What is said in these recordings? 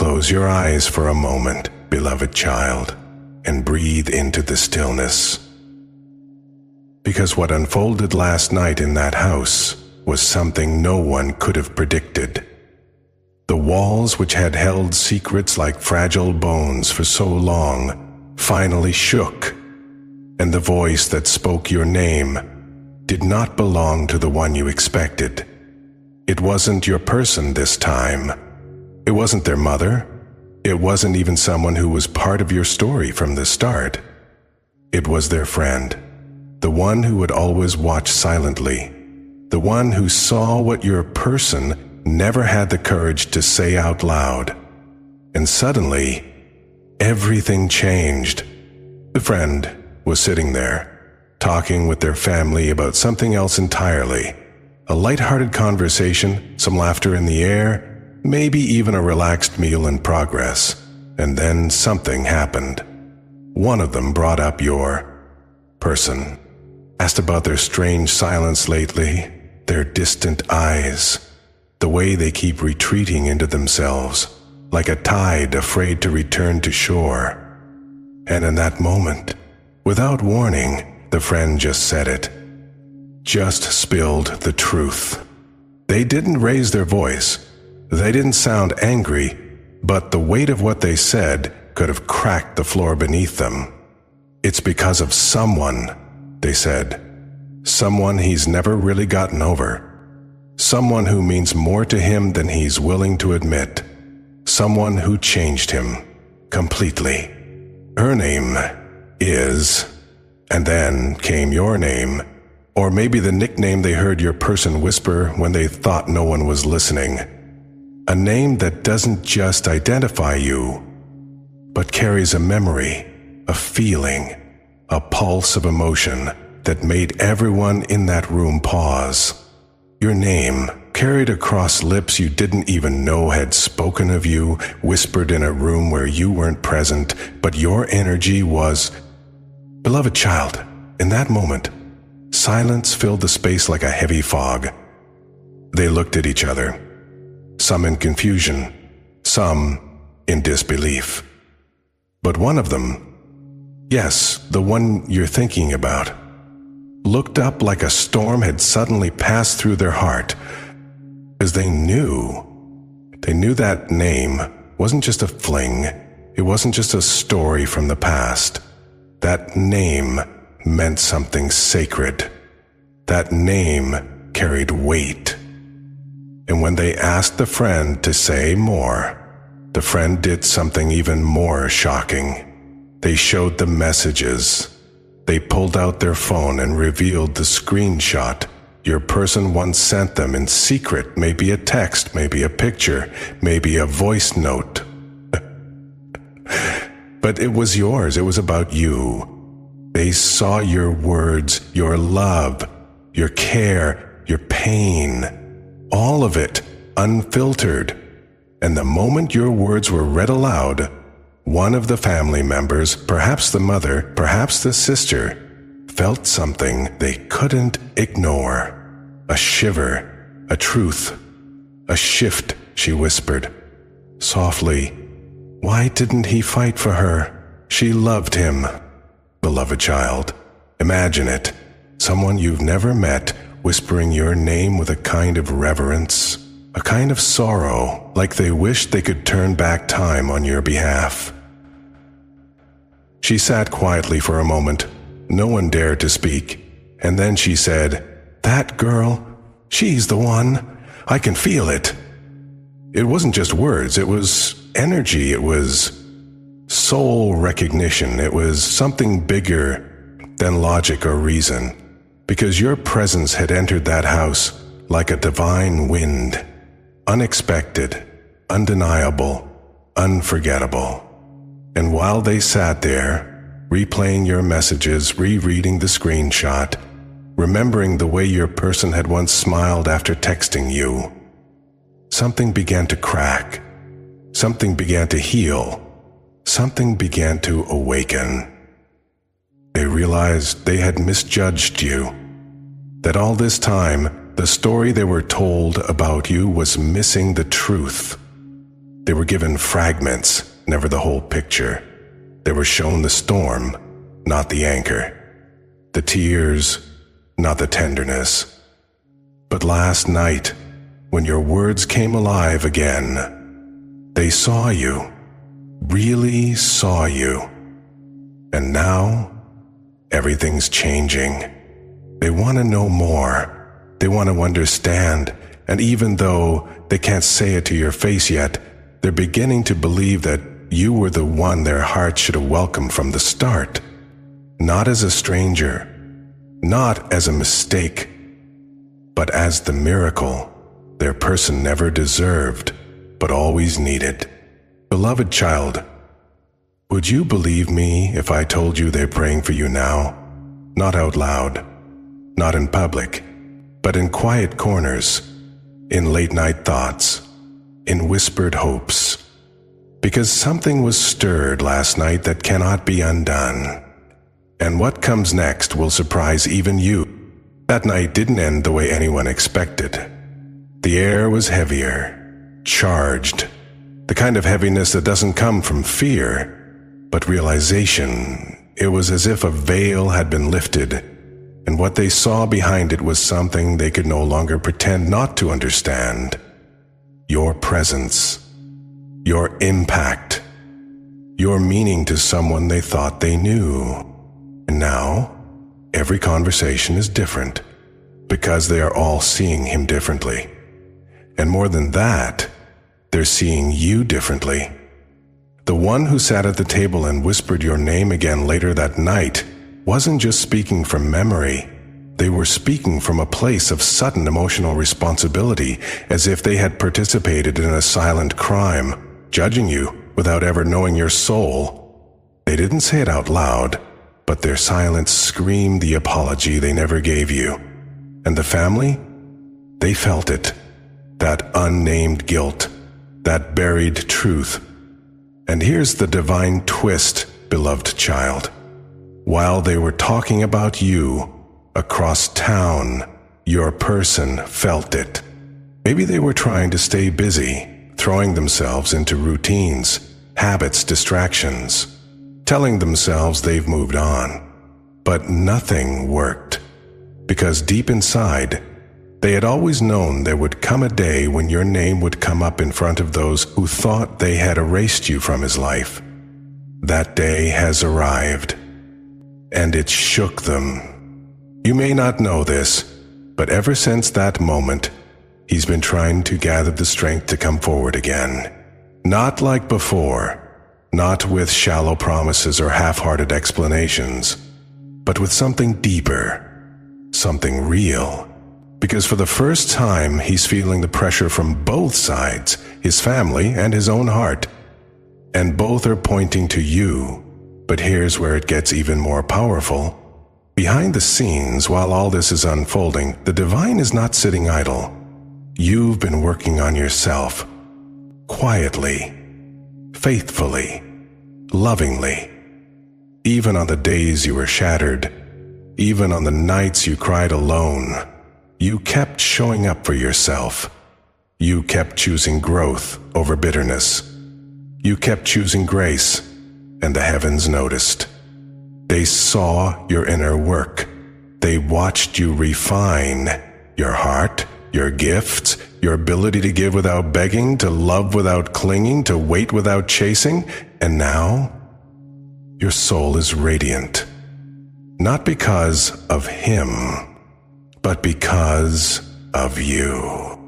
Close your eyes for a moment, beloved child, and breathe into the stillness. Because what unfolded last night in that house was something no one could have predicted. The walls, which had held secrets like fragile bones for so long, finally shook, and the voice that spoke your name did not belong to the one you expected. It wasn't your person this time. It wasn't their mother. It wasn't even someone who was part of your story from the start. It was their friend, the one who would always watch silently, the one who saw what your person never had the courage to say out loud. And suddenly, everything changed. The friend was sitting there, talking with their family about something else entirely. A light-hearted conversation, some laughter in the air, maybe even a relaxed meal in progress. And then something happened. One of them brought up your person, asked about their strange silence lately, their distant eyes, the way they keep retreating into themselves, like a tide afraid to return to shore. And in that moment, without warning, the friend just said it. Just spilled the truth. They didn't raise their voice. They didn't sound angry, but the weight of what they said could have cracked the floor beneath them. It's because of someone, they said. Someone he's never really gotten over. Someone who means more to him than he's willing to admit. Someone who changed him completely. Her name is... And then came your name, or maybe the nickname they heard your person whisper when they thought no one was listening. A name that doesn't just identify you, but carries a memory, a feeling, a pulse of emotion that made everyone in that room pause. Your name, carried across lips you didn't even know had spoken of you, whispered in a room where you weren't present, but your energy was... Beloved child, in that moment, silence filled the space like a heavy fog. They looked at each other, some in confusion, some in disbelief. But one of them, yes, the one you're thinking about, looked up like a storm had suddenly passed through their heart, because they knew that name wasn't just a fling, it wasn't just a story from the past. That name meant something sacred. That name carried weight. And when they asked the friend to say more, the friend did something even more shocking. They showed the messages. They pulled out their phone and revealed the screenshot your person once sent them in secret, maybe a text, maybe a picture, maybe a voice note. But it was yours, it was about you. They saw your words, your love, your care, your pain, all of it, unfiltered. And the moment your words were read aloud, one of the family members, perhaps the mother, perhaps the sister, felt something they couldn't ignore. A shiver, a truth, a shift, she whispered. Softly, why didn't he fight for her? She loved him. Beloved child, imagine it. Someone you've never met whispering your name with a kind of reverence, a kind of sorrow, like they wished they could turn back time on your behalf. She sat quietly for a moment. No one dared to speak. And then she said, "That girl, she's the one. I can feel it." It wasn't just words, it was energy, it was soul recognition, it was something bigger than logic or reason, because your presence had entered that house like a divine wind, unexpected, undeniable, unforgettable. And while they sat there, replaying your messages, rereading the screenshot, remembering the way your person had once smiled after texting you, something began to crack, something began to heal, something began to awaken. They realized they had misjudged you, that all this time, the story they were told about you was missing the truth. They were given fragments, never the whole picture. They were shown the storm, not the anchor. The tears, not the tenderness. But last night, when your words came alive again, they saw you, really saw you. And now, everything's changing. They want to know more. They want to understand. And even though they can't say it to your face yet, they're beginning to believe that you were the one their heart should have welcomed from the start. Not as a stranger, not as a mistake, but as the miracle their person never deserved, but always needed. Beloved child, would you believe me if I told you they're praying for you now? Not out loud, not in public, but in quiet corners, in late-night thoughts, in whispered hopes. Because something was stirred last night that cannot be undone. And what comes next will surprise even you. That night didn't end the way anyone expected. The air was heavier, charged, the kind of heaviness that doesn't come from fear, but realization. It was as if a veil had been lifted, and what they saw behind it was something they could no longer pretend not to understand. Your presence, your impact, your meaning to someone they thought they knew. And now, every conversation is different, because they are all seeing him differently. And more than that, they're seeing you differently. The one who sat at the table and whispered your name again later that night wasn't just speaking from memory. They were speaking from a place of sudden emotional responsibility, as if they had participated in a silent crime, judging you without ever knowing your soul. They didn't say it out loud, but their silence screamed the apology they never gave you. And the family? They felt it. That unnamed guilt. That buried truth. And here's the divine twist, beloved child. While they were talking about you, across town, your person felt it. Maybe they were trying to stay busy, throwing themselves into routines, habits, distractions, telling themselves they've moved on. But nothing worked, because deep inside, they had always known there would come a day when your name would come up in front of those who thought they had erased you from his life. That day has arrived, and it shook them. You may not know this, but ever since that moment, he's been trying to gather the strength to come forward again. Not like before, not with shallow promises or half-hearted explanations, but with something deeper, something real. Because for the first time, he's feeling the pressure from both sides, his family and his own heart. And both are pointing to you. But here's where it gets even more powerful. Behind the scenes, while all this is unfolding, the divine is not sitting idle. You've been working on yourself, quietly, faithfully, lovingly. Even on the days you were shattered, even on the nights you cried alone, you kept showing up for yourself. You kept choosing growth over bitterness. You kept choosing grace, and the heavens noticed. They saw your inner work. They watched you refine your heart, your gifts, your ability to give without begging, to love without clinging, to wait without chasing. And now, your soul is radiant. Not because of him, but because of you.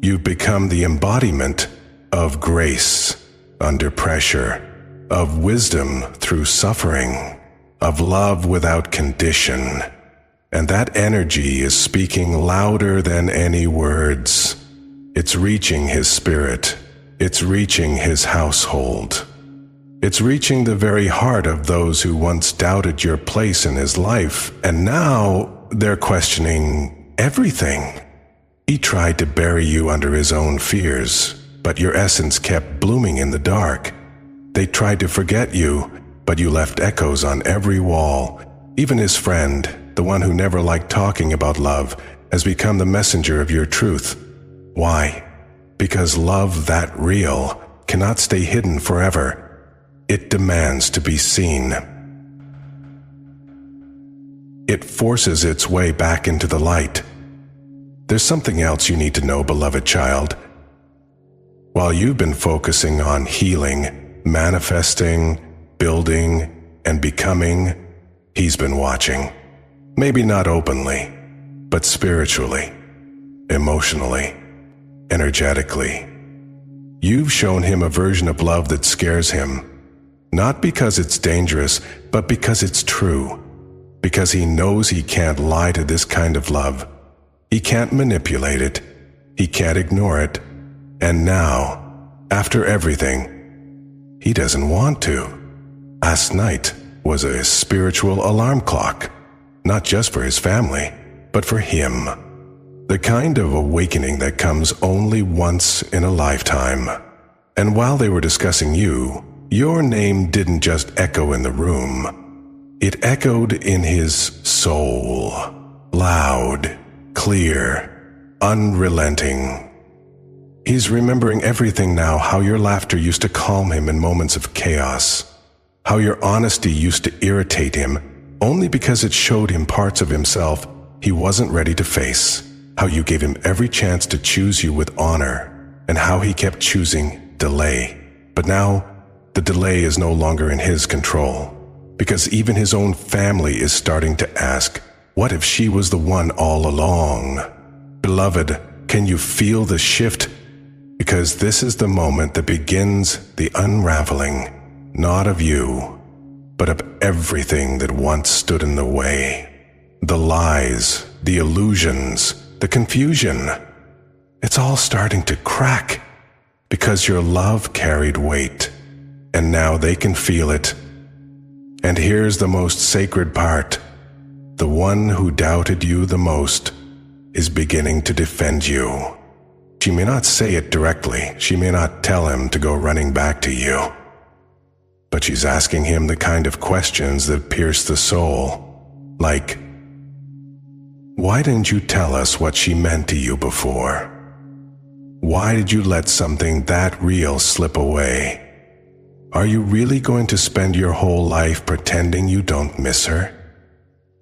You've become the embodiment of grace under pressure, of wisdom through suffering, of love without condition. And that energy is speaking louder than any words. It's reaching his spirit. It's reaching his household. It's reaching the very heart of those who once doubted your place in his life, and now they're questioning everything. He tried to bury you under his own fears, but your essence kept blooming in the dark. They tried to forget you, but you left echoes on every wall. Even his friend, the one who never liked talking about love, has become the messenger of your truth. Why? Because love that real, cannot stay hidden forever. It demands to be seen. It forces its way back into the light. There's something else you need to know, beloved child. While you've been focusing on healing, manifesting, building, and becoming, he's been watching. Maybe not openly, but spiritually, emotionally, energetically. You've shown him a version of love that scares him. Not because it's dangerous, but because it's true. Because he knows he can't lie to this kind of love. He can't manipulate it. He can't ignore it. And now, after everything, he doesn't want to. Last night was a spiritual alarm clock. Not just for his family, but for him. The kind of awakening that comes only once in a lifetime. And while they were discussing you, your name didn't just echo in the room. It echoed in his soul. Loud, clear, unrelenting. He's remembering everything now, how your laughter used to calm him in moments of chaos. How your honesty used to irritate him, only because it showed him parts of himself he wasn't ready to face. How you gave him every chance to choose you with honor, and how he kept choosing delay. But now, the delay is no longer in his control, because even his own family is starting to ask, what if she was the one all along? Beloved, can you feel the shift? Because this is the moment that begins the unraveling, not of you, but of everything that once stood in the way. The lies, the illusions, the confusion. It's all starting to crack, because your love carried weight. And now they can feel it. And here's the most sacred part. The one who doubted you the most is beginning to defend you. She may not say it directly. She may not tell him to go running back to you. But she's asking him the kind of questions that pierce the soul. Like, why didn't you tell us what she meant to you before? Why did you let something that real slip away? Are you really going to spend your whole life pretending you don't miss her?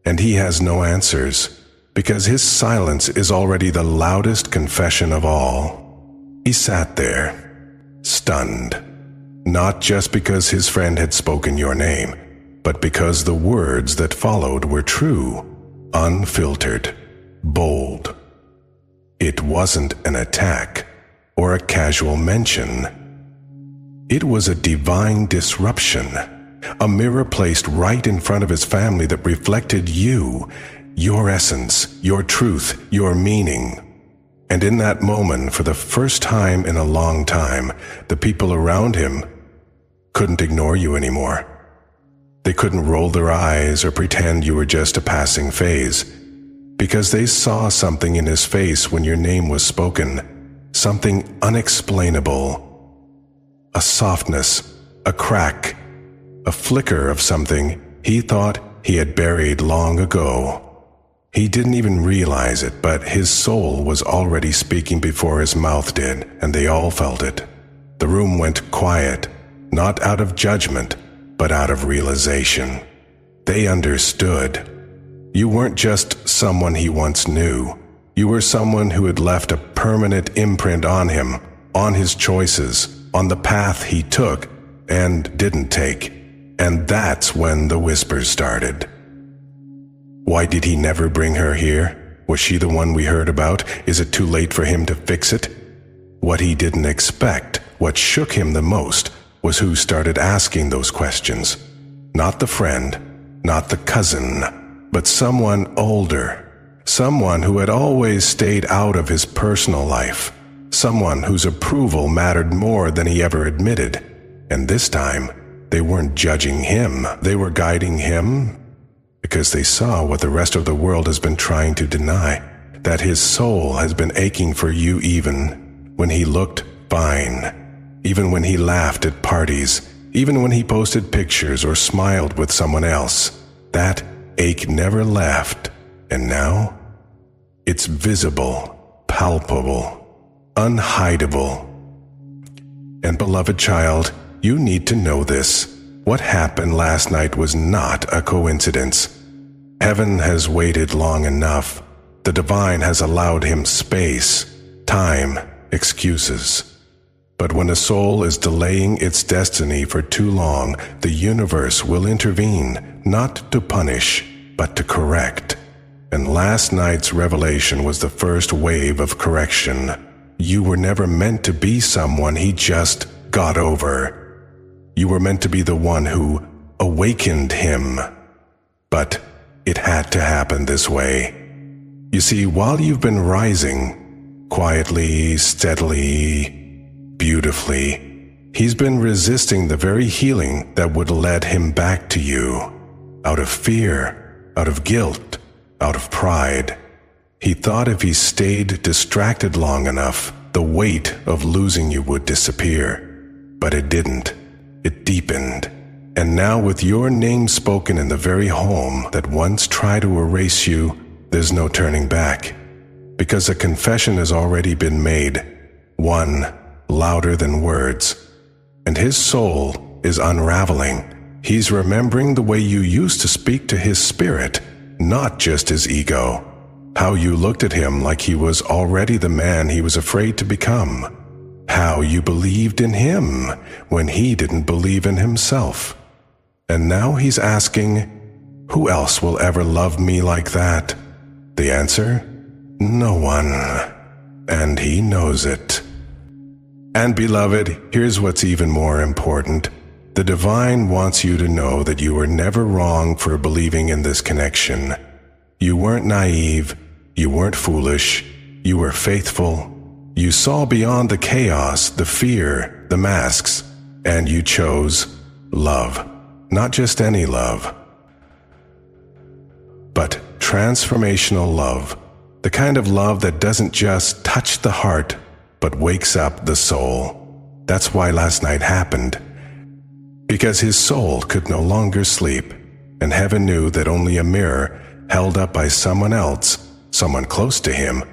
And he has no answers, because his silence is already the loudest confession of all. He sat there, stunned, not just because his friend had spoken your name, but because the words that followed were true, unfiltered, bold. It wasn't an attack or a casual mention. It was a divine disruption, a mirror placed right in front of his family that reflected you, your essence, your truth, your meaning. And in that moment, for the first time in a long time, the people around him couldn't ignore you anymore. They couldn't roll their eyes or pretend you were just a passing phase, because they saw something in his face when your name was spoken, something unexplainable. A softness, a crack, a flicker of something he thought he had buried long ago. He didn't even realize it, but his soul was already speaking before his mouth did, and they all felt it. The room went quiet, not out of judgment, but out of realization. They understood. You weren't just someone he once knew. You were someone who had left a permanent imprint on him, on his choices, on the path he took and didn't take. And that's when the whispers started. Why did he never bring her here? Was she the one we heard about? Is it too late for him to fix it? What he didn't expect, what shook him the most, was who started asking those questions. Not the friend, not the cousin, but someone older. Someone who had always stayed out of his personal life. Someone whose approval mattered more than he ever admitted. And this time, they weren't judging him, they were guiding him, because they saw what the rest of the world has been trying to deny, that his soul has been aching for you even when he looked fine, even when he laughed at parties, even when he posted pictures or smiled with someone else. That ache never left, and now it's visible, palpable, unhideable. And beloved child, you need to know this. What happened last night was not a coincidence. Heaven has waited long enough. The divine has allowed him space, time, excuses. But when a soul is delaying its destiny for too long, the universe will intervene, not to punish, but to correct. And last night's revelation was the first wave of correction. You were never meant to be someone he just got over. You were meant to be the one who awakened him. But it had to happen this way. You see, while you've been rising, quietly, steadily, beautifully, he's been resisting the very healing that would lead him back to you. Out of fear, out of guilt, out of pride. He thought if he stayed distracted long enough, the weight of losing you would disappear. But it didn't. It deepened. And now with your name spoken in the very home that once tried to erase you, there's no turning back. Because a confession has already been made, one louder than words. And his soul is unraveling. He's remembering the way you used to speak to his spirit, not just his ego. How you looked at him like he was already the man he was afraid to become. How you believed in him when he didn't believe in himself. And now he's asking, who else will ever love me like that? The answer? No one. And he knows it. And beloved, here's what's even more important. The divine wants you to know that you were never wrong for believing in this connection. You weren't naive. You weren't foolish. You were faithful. You saw beyond the chaos, the fear, the masks, and you chose love. Not just any love, but transformational love. The kind of love that doesn't just touch the heart, but wakes up the soul. That's why last night happened. Because his soul could no longer sleep, and heaven knew that only a mirror held up by someone else, someone close to him,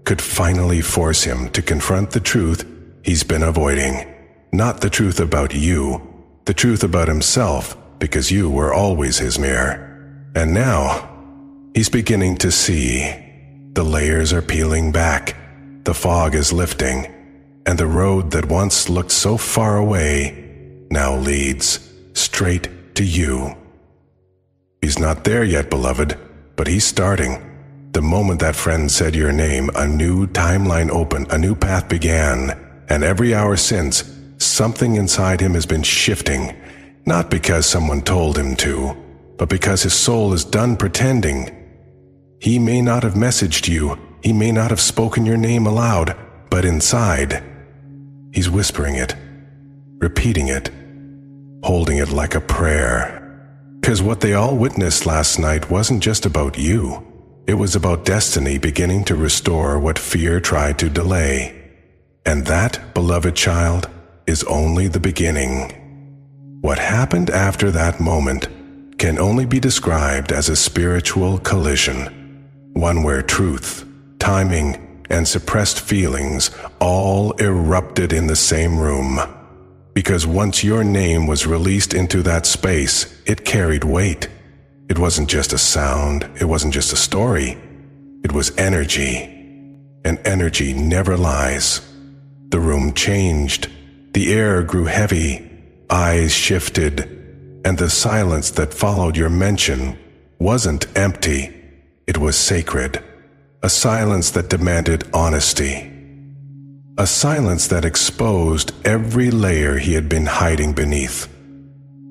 could finally force him to confront the truth he's been avoiding. Not the truth about you, the truth about himself, because you were always his mirror. And now, he's beginning to see. The layers are peeling back, the fog is lifting, and the road that once looked so far away now leads straight to you. He's not there yet, beloved, but he's starting. The moment that friend said your name, a new timeline opened, a new path began, and every hour since, something inside him has been shifting, not because someone told him to, but because his soul is done pretending. He may not have messaged you, he may not have spoken your name aloud, but inside, he's whispering it, repeating it, holding it like a prayer. 'Cause what they all witnessed last night wasn't just about you. It was about destiny beginning to restore what fear tried to delay. And that, beloved child, is only the beginning. What happened after that moment can only be described as a spiritual collision, one where truth, timing, and suppressed feelings all erupted in the same room. Because once your name was released into that space, it carried weight. It wasn't just a sound, it wasn't just a story. It was energy. And energy never lies. The room changed. The air grew heavy. Eyes shifted. And the silence that followed your mention wasn't empty. It was sacred. A silence that demanded honesty. A silence that exposed every layer he had been hiding beneath.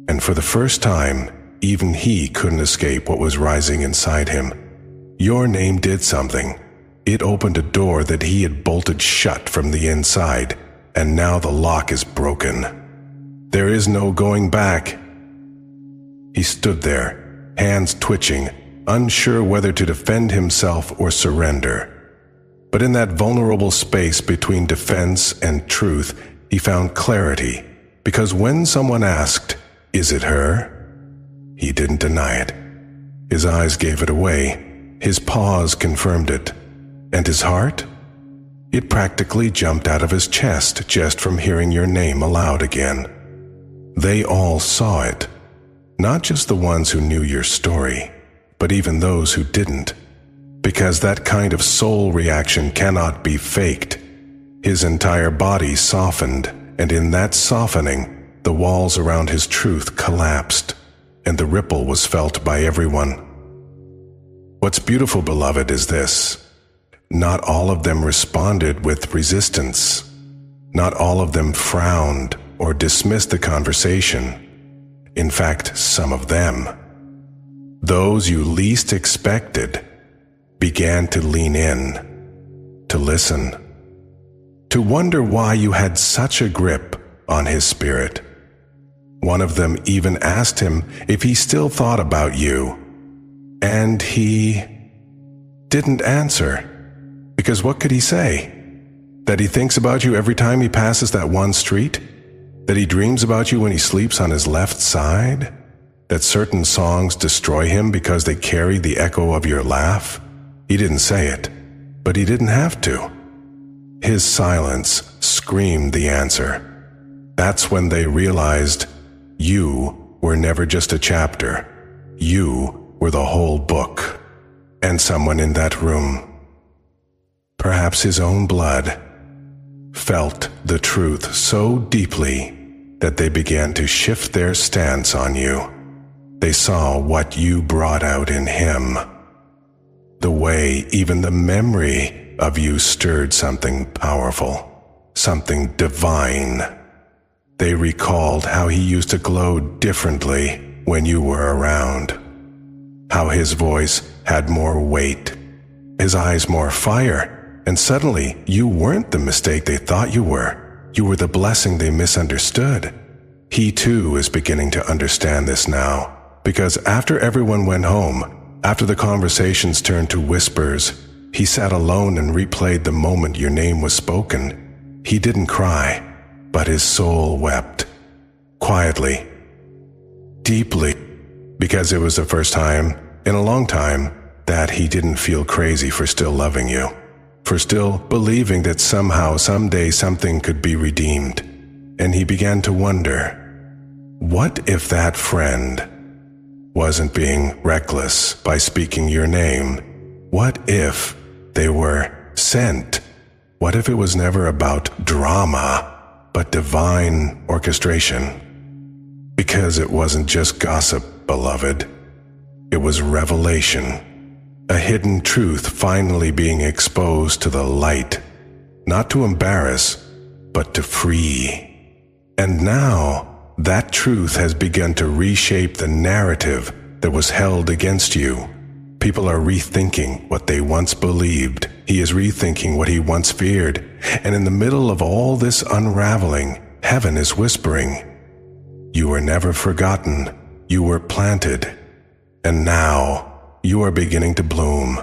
And for the first time, even he couldn't escape what was rising inside him. Your name did something. It opened a door that he had bolted shut from the inside, and now the lock is broken. There is no going back. He stood there, hands twitching, unsure whether to defend himself or surrender. But in that vulnerable space between defense and truth, he found clarity, because when someone asked, "Is it her?" he didn't deny it. His eyes gave it away. His pause confirmed it. And his heart? It practically jumped out of his chest just from hearing your name aloud again. They all saw it, not just the ones who knew your story, but even those who didn't, because that kind of soul reaction cannot be faked. His entire body softened, and in that softening, the walls around his truth collapsed, and the ripple was felt by everyone. What's beautiful, beloved, is this. Not all of them responded with resistance. Not all of them frowned or dismissed the conversation. In fact, some of them, those you least expected, began to lean in, to listen, to wonder why you had such a grip on his spirit. One of them even asked him if he still thought about you, and he didn't answer. Because what could he say? That he thinks about you every time he passes that one street? That he dreams about you when he sleeps on his left side? That certain songs destroy him because they carry the echo of your laugh? He didn't say it, but he didn't have to. His silence screamed the answer. That's when they realized you were never just a chapter. You were the whole book. And someone in that room, perhaps his own blood, felt the truth so deeply that they began to shift their stance on you. They saw what you brought out in him. The way even the memory of you stirred something powerful, something divine. They recalled how he used to glow differently when you were around. How his voice had more weight, his eyes more fire. And suddenly, you weren't the mistake they thought you were. You were the blessing they misunderstood. He too is beginning to understand this now, because after everyone went home, after the conversations turned to whispers, he sat alone and replayed the moment your name was spoken. He didn't cry, but his soul wept. Quietly, deeply, because it was the first time in a long time that he didn't feel crazy for still loving you. For still believing that somehow, someday, something could be redeemed. And he began to wonder, what if that friend wasn't being reckless by speaking your name? What if they were sent? What if it was never about drama, but divine orchestration? Because it wasn't just gossip, beloved. It was revelation. A hidden truth finally being exposed to the light, not to embarrass, but to free. And now, that truth has begun to reshape the narrative that was held against you. People are rethinking what they once believed. He is rethinking what he once feared. And in the middle of all this unraveling, heaven is whispering, you were never forgotten. You were planted. And now, you are beginning to bloom.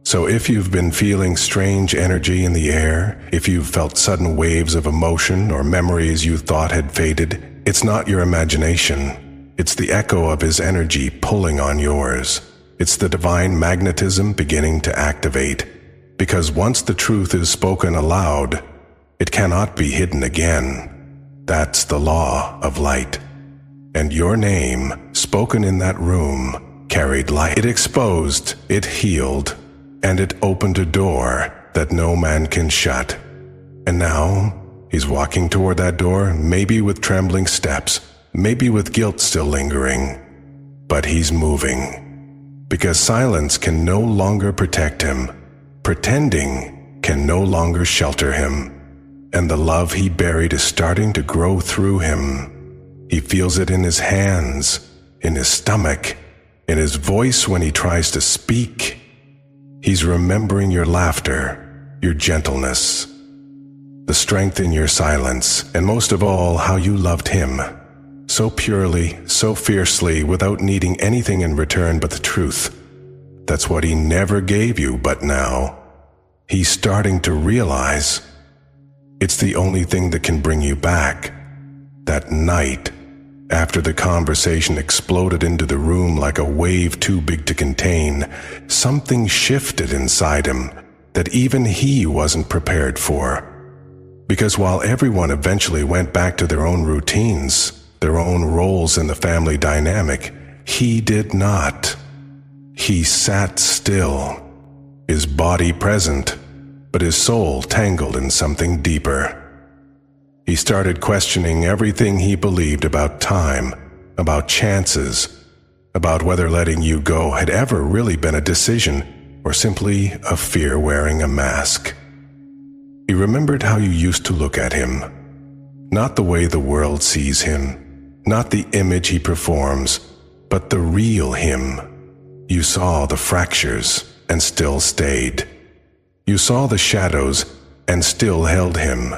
So if you've been feeling strange energy in the air, if you've felt sudden waves of emotion or memories you thought had faded, it's not your imagination. It's the echo of his energy pulling on yours. It's the divine magnetism beginning to activate. Because once the truth is spoken aloud, it cannot be hidden again. That's the law of light. And your name, spoken in that room, carried light. It exposed, it healed, and it opened a door that no man can shut. And now, he's walking toward that door, maybe with trembling steps, maybe with guilt still lingering. But he's moving. Because silence can no longer protect him. Pretending can no longer shelter him. And the love he buried is starting to grow through him. He feels it in his hands, in his stomach, in his voice when he tries to speak. He's remembering your laughter, your gentleness, the strength in your silence, and most of all, how you loved him. So purely, so fiercely, without needing anything in return but the truth. That's what he never gave you, but now, he's starting to realize it's the only thing that can bring you back. That night, after the conversation exploded into the room like a wave too big to contain, something shifted inside him. that even he wasn't prepared for. Because while everyone eventually went back to their own routines, their own roles in the family dynamic, he did not. He sat still, his body present, but his soul tangled in something deeper. He started questioning everything he believed about time, about chances, about whether letting you go had ever really been a decision or simply a fear wearing a mask. He remembered how you used to look at him, not the way the world sees him, not the image he performs, but the real him. You saw the fractures and still stayed. You saw the shadows and still held him.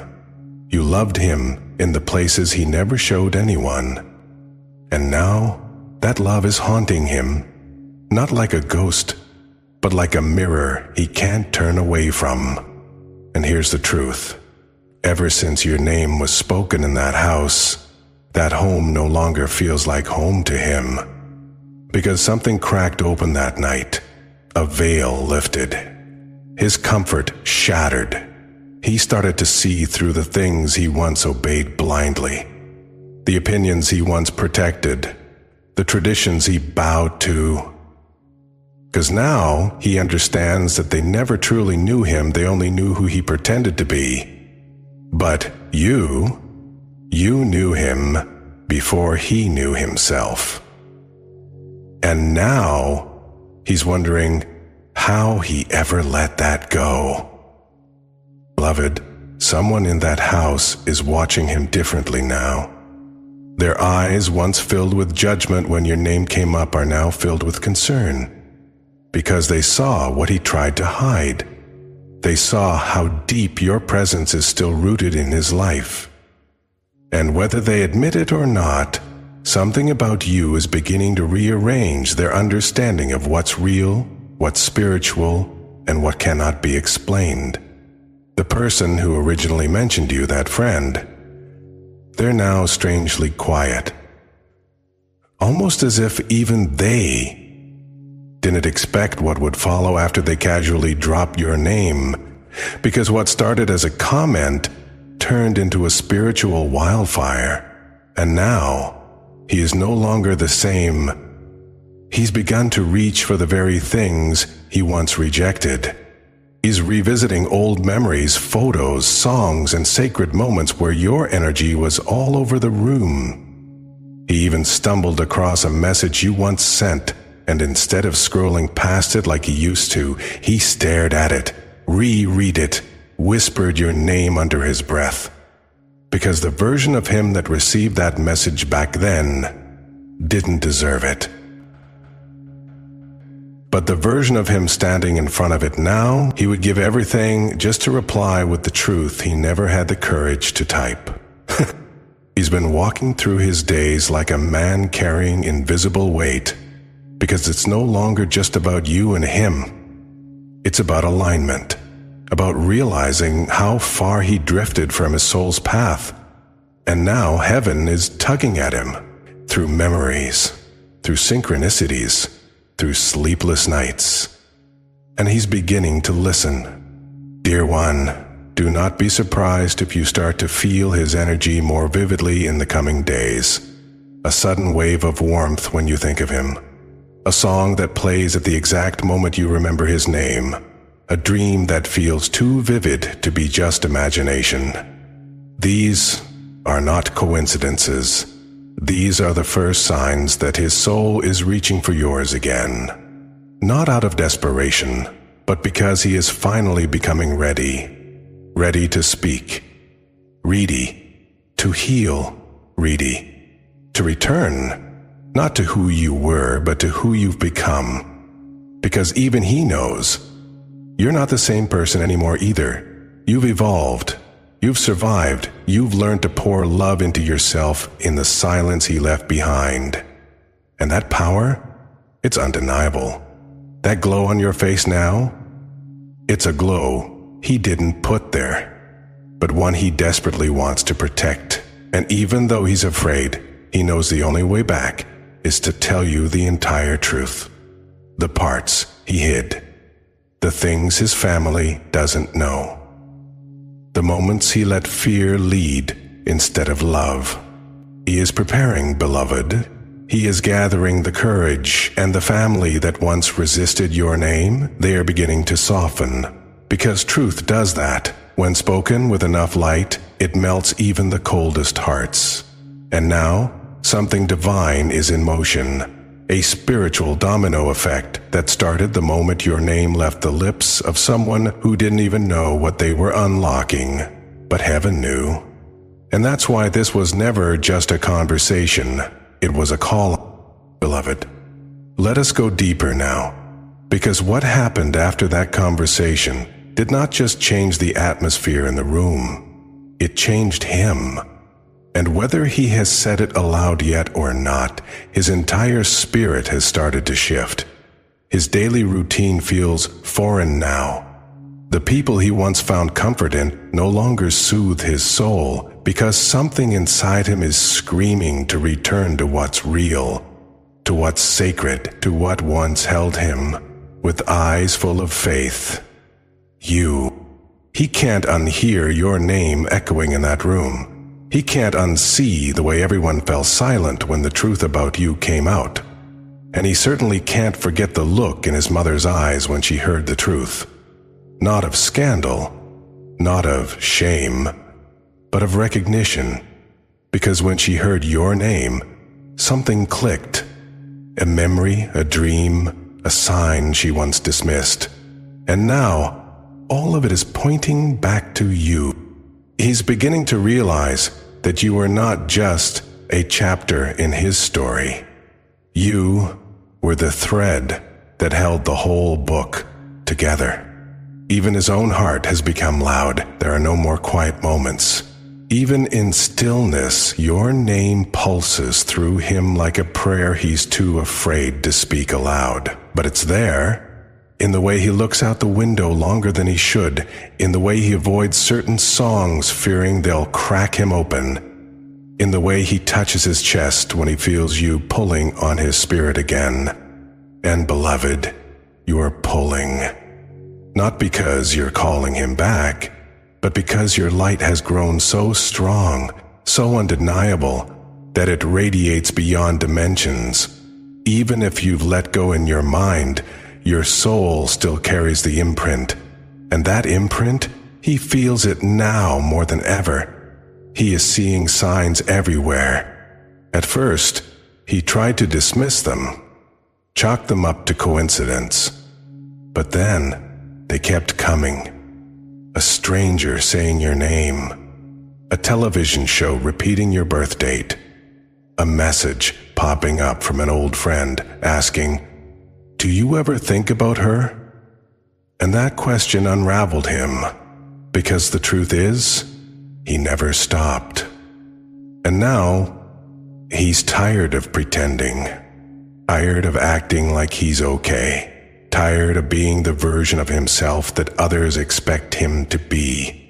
You loved him in the places he never showed anyone. And now, that love is haunting him, not like a ghost, but like a mirror he can't turn away from. And here's the truth. Ever since your name was spoken in that house, that home no longer feels like home to him. Because something cracked open that night. A veil lifted. His comfort shattered. He started to see through the things he once obeyed blindly. The opinions he once protected. The traditions he bowed to. Because now he understands that they never truly knew him, they only knew who he pretended to be. But you knew him before he knew himself. And now he's wondering how he ever let that go. Beloved, someone in that house is watching him differently now. Their eyes, once filled with judgment when your name came up, are now filled with concern. Because they saw what he tried to hide. They saw how deep your presence is still rooted in his life. And whether they admit it or not, something about you is beginning to rearrange their understanding of what's real, what's spiritual, and what cannot be explained. The person who originally mentioned you, that friend, they're now strangely quiet. Almost as if even they didn't expect what would follow after they casually dropped your name, because what started as a comment turned into a spiritual wildfire, and now he is no longer the same. He's begun to reach for the very things he once rejected. He's revisiting old memories, photos, songs, and sacred moments where your energy was all over the room. He even stumbled across a message you once sent, and instead of scrolling past it like he used to, he stared at it, reread it, whispered your name under his breath. Because the version of him that received that message back then didn't deserve it. But the version of him standing in front of it now, he would give everything just to reply with the truth he never had the courage to type. He's been walking through his days like a man carrying invisible weight. Because it's no longer just about you and him. It's about alignment, about realizing how far he drifted from his soul's path. And now heaven is tugging at him through memories, through synchronicities, through sleepless nights. And he's beginning to listen. Dear one, do not be surprised if you start to feel his energy more vividly in the coming days. A sudden wave of warmth when you think of him. A song that plays at the exact moment you remember his name. A dream that feels too vivid to be just imagination. These are not coincidences. These are the first signs that his soul is reaching for yours again. Not out of desperation, but because he is finally becoming ready. Ready to speak. Ready to heal. Ready to return. Not to who you were, but to who you've become. Because even he knows, you're not the same person anymore either. You've evolved. You've survived. You've learned to pour love into yourself in the silence he left behind. And that power, it's undeniable. That glow on your face now, it's a glow he didn't put there, but one he desperately wants to protect. And even though he's afraid, he knows the only way back is to tell you the entire truth, the parts he hid. the things his family doesn't know, the moments he let fear lead instead of love. He is preparing, beloved. He is gathering the courage, and the family that once resisted your name, they are beginning to soften. Because truth does that. When spoken with enough light, it melts even the coldest hearts. And now, something divine is in motion, a spiritual domino effect that started the moment your name left the lips of someone who didn't even know what they were unlocking. But heaven knew. And that's why this was never just a conversation. It was a call, beloved. Let us go deeper now, because what happened after that conversation did not just change the atmosphere in the room, it changed him. And whether he has said it aloud yet or not, his entire spirit has started to shift. His daily routine feels foreign now. The people he once found comfort in no longer soothe his soul, because something inside him is screaming to return to what's real, to what's sacred, to what once held him, with eyes full of faith. He can't unhear your name echoing in that room. He can't unsee the way everyone fell silent when the truth about you came out. And he certainly can't forget the look in his mother's eyes when she heard the truth. Not of scandal, not of shame, but of recognition, because when she heard your name, something clicked. A memory, a dream, a sign she once dismissed. And now, all of it is pointing back to you. He's beginning to realize that you are not just a chapter in his story. You were the thread that held the whole book together. Even his own heart has become loud. There are no more quiet moments. Even in stillness, your name pulses through him like a prayer he's too afraid to speak aloud. But it's there, in the way he looks out the window longer than he should, in the way he avoids certain songs fearing they'll crack him open, in the way he touches his chest when he feels you pulling on his spirit again. And beloved, you're pulling. Not because you're calling him back, but because your light has grown so strong, so undeniable, that it radiates beyond dimensions. Even if you've let go in your mind, your soul still carries the imprint. And that imprint, he feels it now more than ever. He is seeing signs everywhere. At first, he tried to dismiss them, chalk them up to coincidence. But then, they kept coming. A stranger saying your name. A television show repeating your birth date. A message popping up from an old friend asking, "Do you ever think about her?" And that question unraveled him, because the truth is, he never stopped. And now, he's tired of pretending. Tired of acting like he's okay. Tired of being the version of himself that others expect him to be.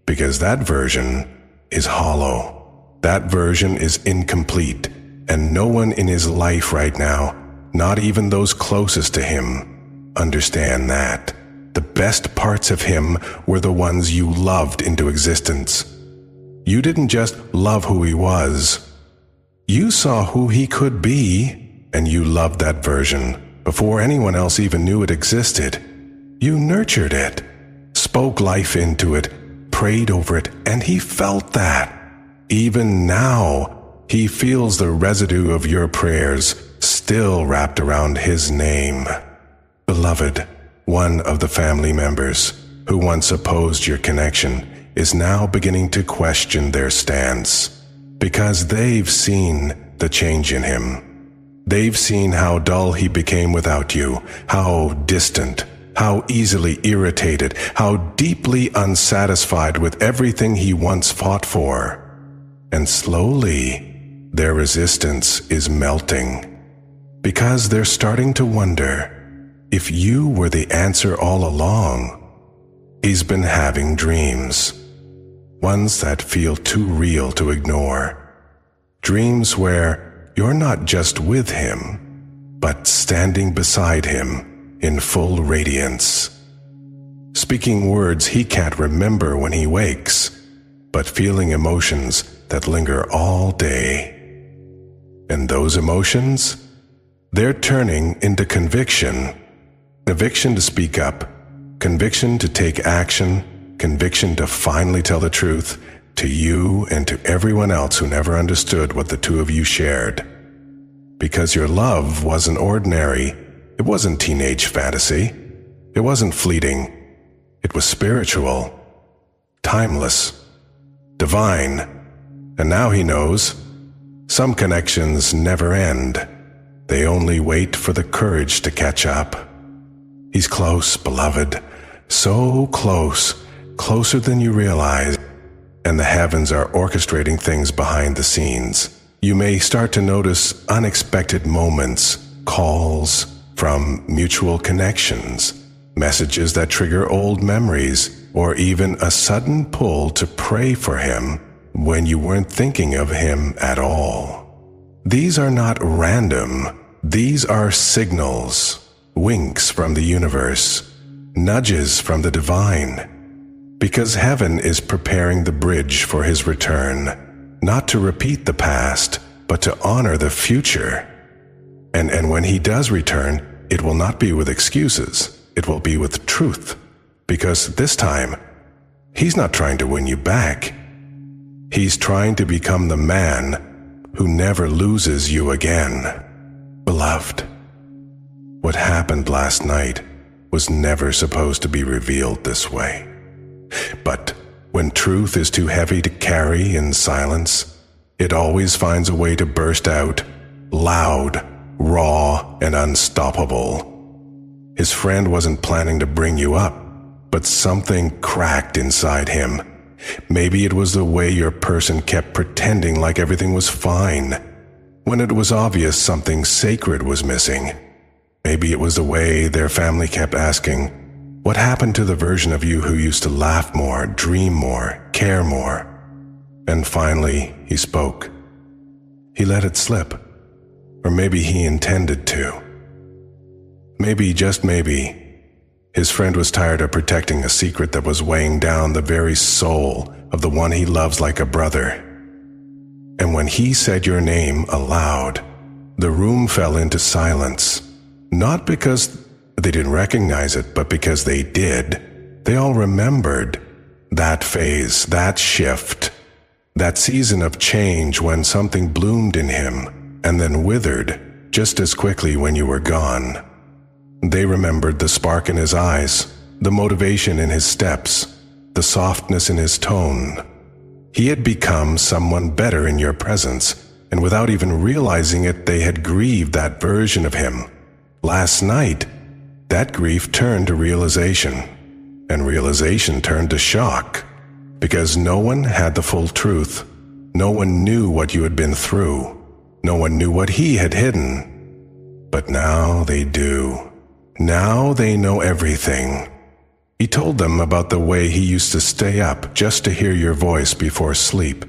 Because that version is hollow. That version is incomplete, and no one in his life right now, not even those closest to him, understand that. The best parts of him were the ones you loved into existence. You didn't just love who he was. You saw who he could be, and you loved that version. Before anyone else even knew it existed. You nurtured it, spoke life into it, prayed over it, and he felt that. Even now, he feels the residue of your prayers still wrapped around his name. Beloved, one of the family members who once opposed your connection is now beginning to question their stance, because they've seen the change in him. They've seen how dull he became without you, how distant, how easily irritated, how deeply unsatisfied with everything he once fought for. And slowly, their resistance is melting, because they're starting to wonder if you were the answer all along. He's been having dreams, ones that feel too real to ignore. Dreams where you're not just with him, but standing beside him in full radiance. speaking words he can't remember when he wakes, but feeling emotions that linger all day. And those emotions? They're turning into conviction. Conviction to speak up, conviction to take action, conviction to finally tell the truth to you and to everyone else who never understood what the two of you shared. Because your love wasn't ordinary, it wasn't teenage fantasy, it wasn't fleeting, it was spiritual, timeless, divine. And now he knows, some connections never end. They only wait for the courage to catch up. He's close, beloved, so close, closer than you realize. And the heavens are orchestrating things behind the scenes. You may start to notice unexpected moments, calls from mutual connections, messages that trigger old memories, or even a sudden pull to pray for him when you weren't thinking of him at all. These are not random. These are signals, winks from the universe, nudges from the divine. Because heaven is preparing the bridge for his return, not to repeat the past, but to honor the future. And when he does return, it will not be with excuses, it will be with truth. Because this time, he's not trying to win you back. He's trying to become the man who never loses you again. Beloved, what happened last night was never supposed to be revealed this way. But when truth is too heavy to carry in silence, it always finds a way to burst out, loud, raw, and unstoppable. His friend wasn't planning to bring you up, but something cracked inside him. Maybe it was the way your person kept pretending like everything was fine, when it was obvious something sacred was missing. Maybe it was the way their family kept asking, what happened to the version of you who used to laugh more, dream more, care more? And finally, he spoke. He let it slip. Or maybe he intended to. Maybe, just maybe, his friend was tired of protecting a secret that was weighing down the very soul of the one he loves like a brother. And when he said your name aloud, the room fell into silence. Not because they didn't recognize it, but because they did. They all remembered that phase, that shift, that season of change when something bloomed in him and then withered just as quickly when you were gone. They remembered the spark in his eyes, the motivation in his steps, the softness in his tone. He had become someone better in your presence, and without even realizing it, they had grieved that version of him. Last night, that grief turned to realization, and realization turned to shock, because no one had the full truth. No one knew what you had been through. No one knew what he had hidden. But now they do. Now they know everything. He told them about the way he used to stay up just to hear your voice before sleep,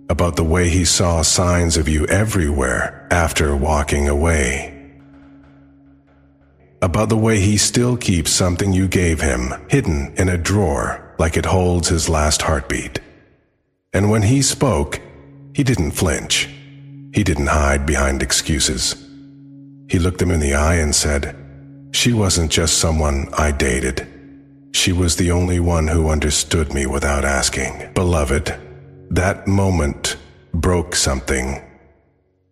about the way he saw signs of you everywhere after walking away, about the way he still keeps something you gave him hidden in a drawer like it holds his last heartbeat. And when he spoke, he didn't flinch. He didn't hide behind excuses. He looked them in the eye and said, "She wasn't just someone I dated. She was the only one who understood me without asking." Beloved, that moment broke something.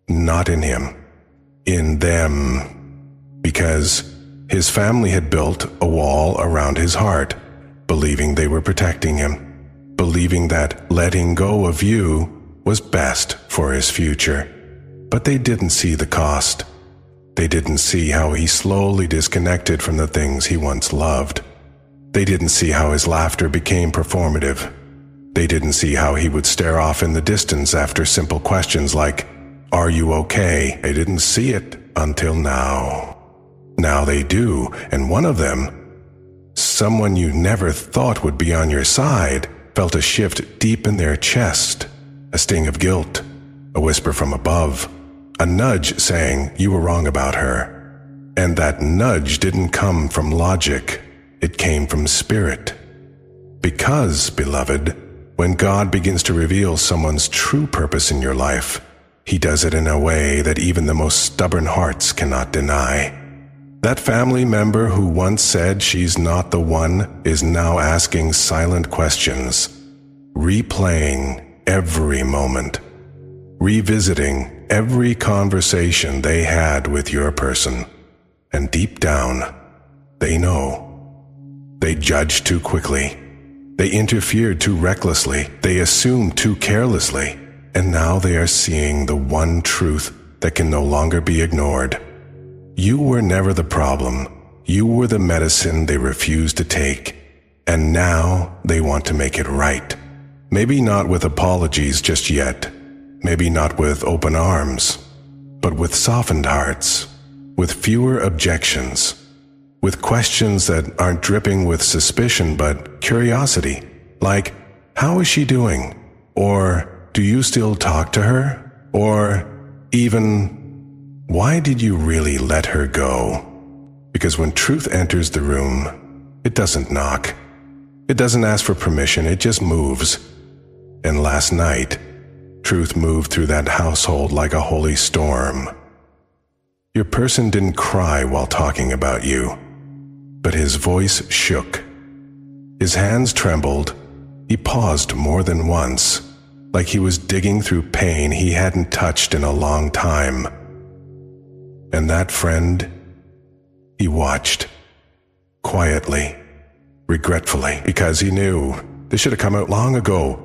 Not in him, in them. Because his family had built a wall around his heart, believing they were protecting him, believing that letting go of you was best for his future. But they didn't see the cost. They didn't see how he slowly disconnected from the things he once loved. They didn't see how his laughter became performative. They didn't see how he would stare off in the distance after simple questions like, "Are you okay?" They didn't see it until now. Now they do, and one of them, someone you never thought would be on your side, felt a shift deep in their chest, a sting of guilt, a whisper from above, a nudge saying you were wrong about her. And that nudge didn't come from logic. it came from spirit. Because, beloved, when God begins to reveal someone's true purpose in your life, He does it in a way that even the most stubborn hearts cannot deny. That family member who once said she's not the one is now asking silent questions, replaying every moment, revisiting every conversation they had with your person. And deep down, they know. They judged too quickly. They interfered too recklessly. They assumed too carelessly. And now they are seeing the one truth that can no longer be ignored. You were never the problem. You were the medicine they refused to take. And now they want to make it right. Maybe not with apologies just yet. Maybe not with open arms. But with softened hearts. With fewer objections. With questions that aren't dripping with suspicion but curiosity. Like, how is she doing? Or, do you still talk to her? Or even, why did you really let her go? Because when truth enters the room, it doesn't knock. It doesn't ask for permission, it just moves. And last night, truth moved through that household like a holy storm. Your person didn't cry while talking about you, but his voice shook. His hands trembled. He paused more than once, like he was digging through pain he hadn't touched in a long time. And that friend, he watched, quietly, regretfully, because he knew this should have come out long ago.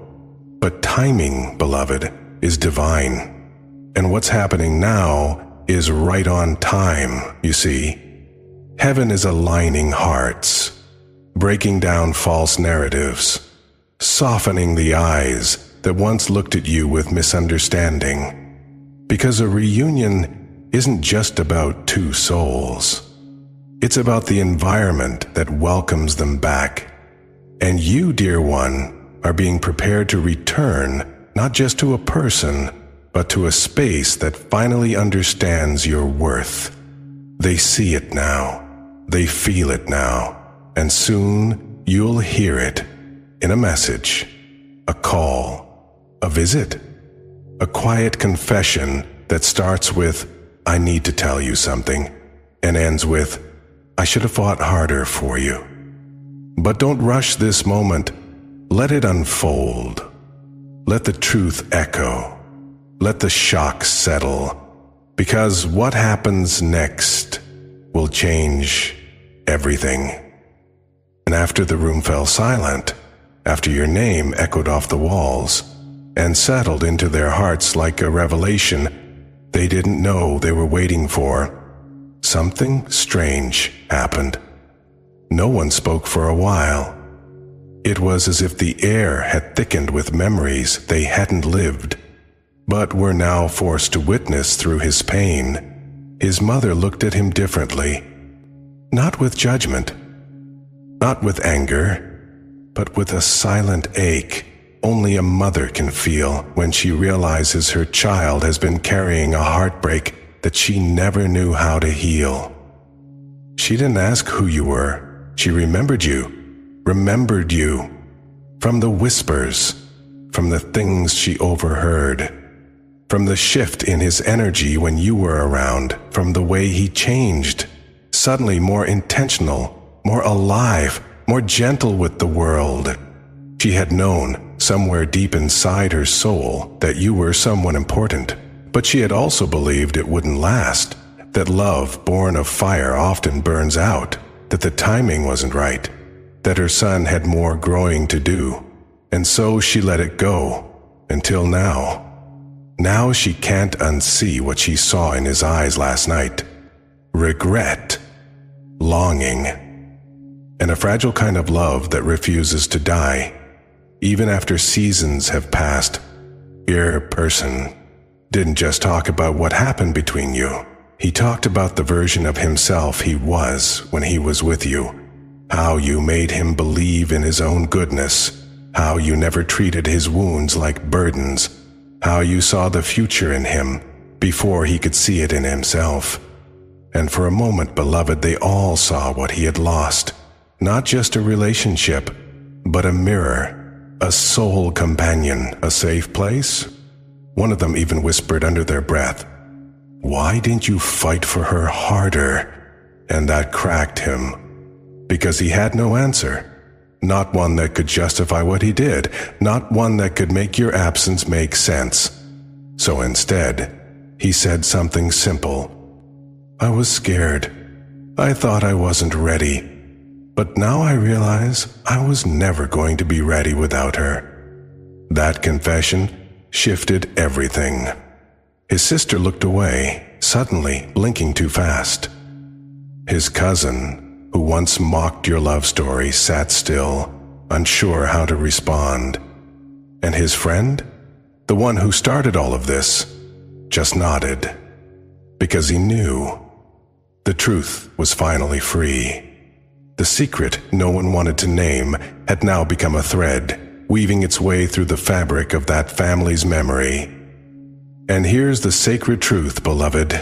But timing, beloved, is divine. And what's happening now is right on time, you see. Heaven is aligning hearts, breaking down false narratives, softening the eyes that once looked at you with misunderstanding. Because a reunion isn't just about two souls. It's about the environment that welcomes them back. And you, dear one, are being prepared to return not just to a person, but to a space that finally understands your worth. They see it now. They feel it now. And soon you'll hear it in a message, a call, a visit, a quiet confession that starts with, I need to tell you something, and ends with, I should have fought harder for you. But don't rush this moment. Let it unfold. Let the truth echo. Let the shock settle. Because what happens next will change everything. And after the room fell silent, after your name echoed off the walls and settled into their hearts like a revelation they didn't know they were waiting for, something strange happened. No one spoke for a while. It was as if the air had thickened with memories they hadn't lived, but were now forced to witness through his pain. His mother looked at him differently, not with judgment, not with anger, but with a silent ache only a mother can feel when she realizes her child has been carrying a heartbreak that she never knew how to heal. She didn't ask who you were. She remembered you from the whispers, from the things she overheard, from the shift in his energy when you were around, from the way he changed, suddenly more intentional, more alive, more gentle with the world. She had known, somewhere deep inside her soul, that you were someone important, but she had also believed it wouldn't last, that love born of fire often burns out, that the timing wasn't right, that her son had more growing to do, and so she let it go, until now. Now she can't unsee what she saw in his eyes last night. Regret, longing, and a fragile kind of love that refuses to die, even after seasons have passed. Your person didn't just talk about what happened between you. He talked about the version of himself he was when he was with you, how you made him believe in his own goodness, how you never treated his wounds like burdens, how you saw the future in him before he could see it in himself. And for a moment, beloved, they all saw what he had lost. not just a relationship, but a mirror, a soul companion, a safe place. One of them even whispered under their breath, "Why didn't you fight for her harder?" And that cracked him, because he had no answer. Not one that could justify what he did, not one that could make your absence make sense. So instead, he said something simple. "I was scared. I thought I wasn't ready. But now I realize I was never going to be ready without her." That confession shifted everything. His sister looked away, suddenly blinking too fast. His cousin, who once mocked your love story, sat still, unsure how to respond. And his friend, the one who started all of this, just nodded, because he knew the truth was finally free. The secret no one wanted to name had now become a thread, weaving its way through the fabric of that family's memory. And here's the sacred truth, beloved.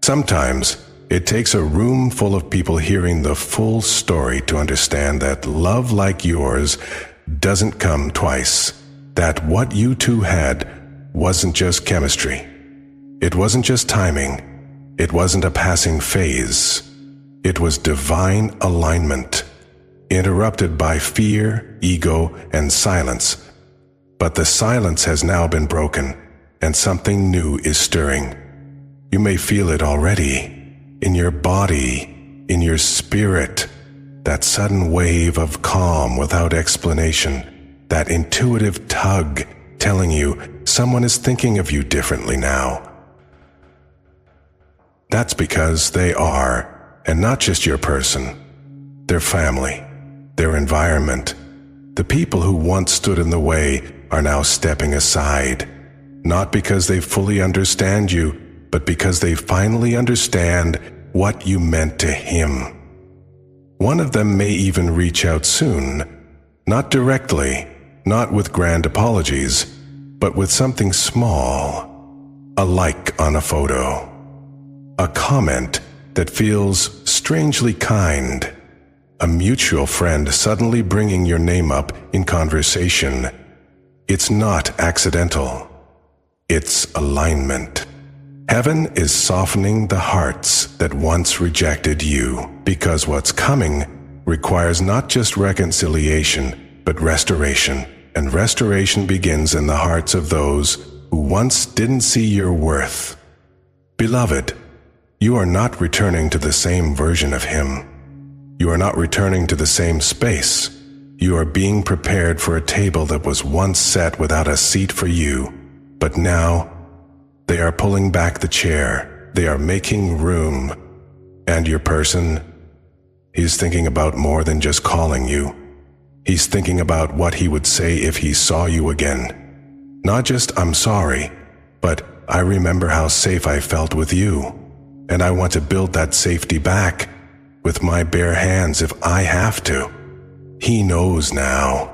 Sometimes it takes a room full of people hearing the full story to understand that love like yours doesn't come twice. That what you two had wasn't just chemistry. It wasn't just timing. It wasn't a passing phase. It was divine alignment, interrupted by fear, ego, and silence. But the silence has now been broken, and something new is stirring. You may feel it already. In your body, in your spirit, that sudden wave of calm without explanation, that intuitive tug telling you someone is thinking of you differently now. That's because they are, and not just your person, their family, their environment. The people who once stood in the way are now stepping aside, not because they fully understand you, but because they finally understand what you meant to him. One of them may even reach out soon, not directly, not with grand apologies, but with something small, a like on a photo, a comment that feels strangely kind, a mutual friend suddenly bringing your name up in conversation. It's not accidental. It's alignment. Heaven is softening the hearts that once rejected you, because what's coming requires not just reconciliation, but restoration. And restoration begins in the hearts of those who once didn't see your worth. Beloved, you are not returning to the same version of him. You are not returning to the same space. You are being prepared for a table that was once set without a seat for you, but now they are pulling back the chair. They are making room. And your person, he's thinking about more than just calling you. He's thinking about what he would say if he saw you again. Not just, "I'm sorry," but "I remember how safe I felt with you, and I want to build that safety back with my bare hands if I have to." He knows now.